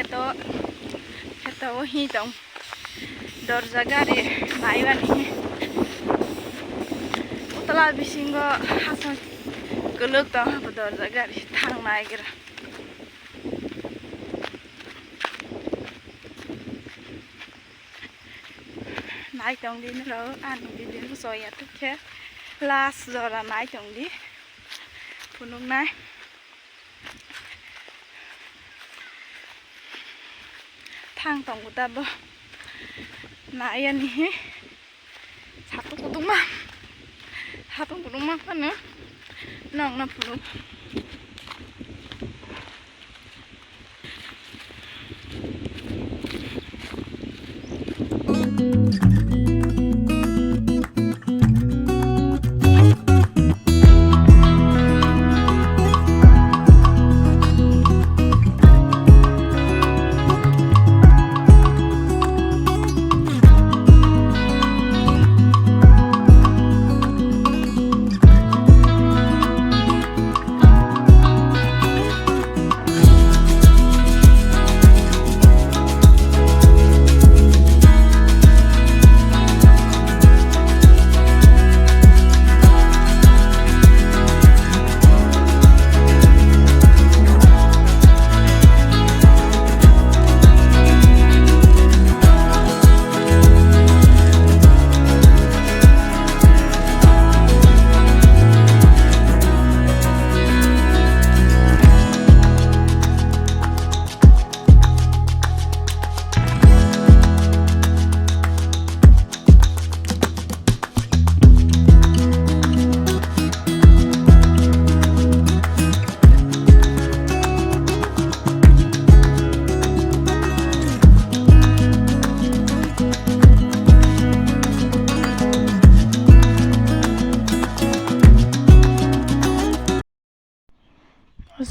Phate Wo Hai Tong dorja Gari Nai Mani Utla bisingo hasan Kuluk Jak dorja Gari thang nagira Nai Tong di lo an di din soya tukhe las jora Nai Tong di punung nai thang tong của ta bơ nãy anh ấy satu kutung mah kan nữa nong na puluh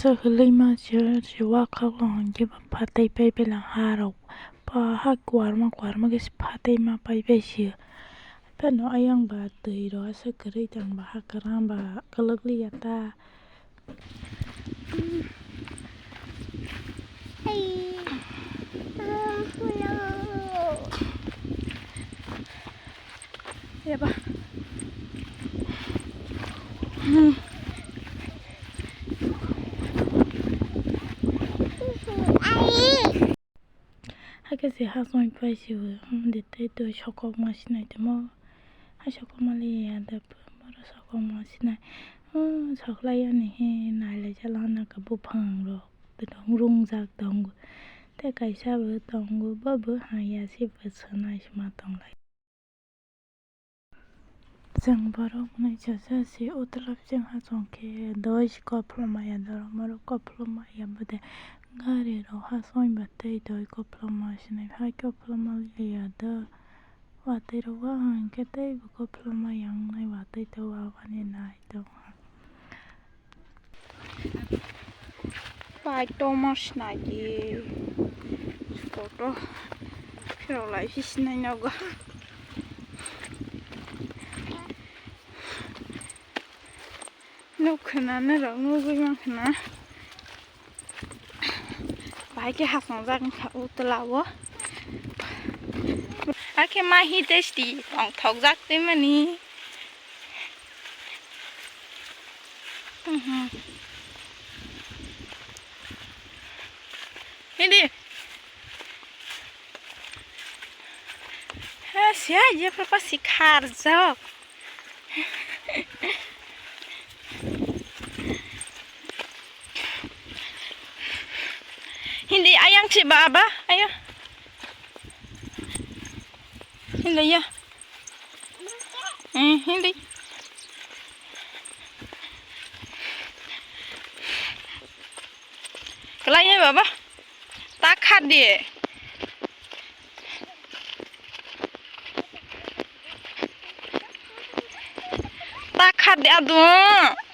Giờ cái lấy mà chỉ qua khâu lòng chỉ bằng Haphatei bay là hà rồi, pa hà quả mà cái Haphatei mà bay xìa, bên nó ai ăn bà tươi đó sẽ cái chẳng bà hà cái ram bà cái lực liệt ta, ya ba hai cái gì hà xong bay xìa, để tới tôi cho con mà xin này thì mà hai cho con mà liền để mà nó cho con mà xin này, cho lại anh này lại cho nó cái bộ phẳng rồi, từ đồng rung ra đồng, thế cái sao bữa đồng bữa hai ya xí bữa sáng này mà đồng lại. Jamborok này cho ra xí Utla Wo Hai Tg cái đôi Kokborok đó mà nó Kokborok bữa đấy Gari rồi hai xong bữa đấy đôi Kokborok này hai Kokborok ya đó và tới đó hàng cái đấy Kokborok yang này và tới đó vào này đó vài Thomas này gì photo rồi lại fish này nhau cơ nước khná nó rồi nước với mang khná vài cái hạt xong ra khá Utla Wo cái mai hi tasty bằng thọc rác thế mà ní đi xia aja papa si karja hindi ayang si baba ayo hindi ya hindi kelanya baba tak khát đi tak khát đi aduh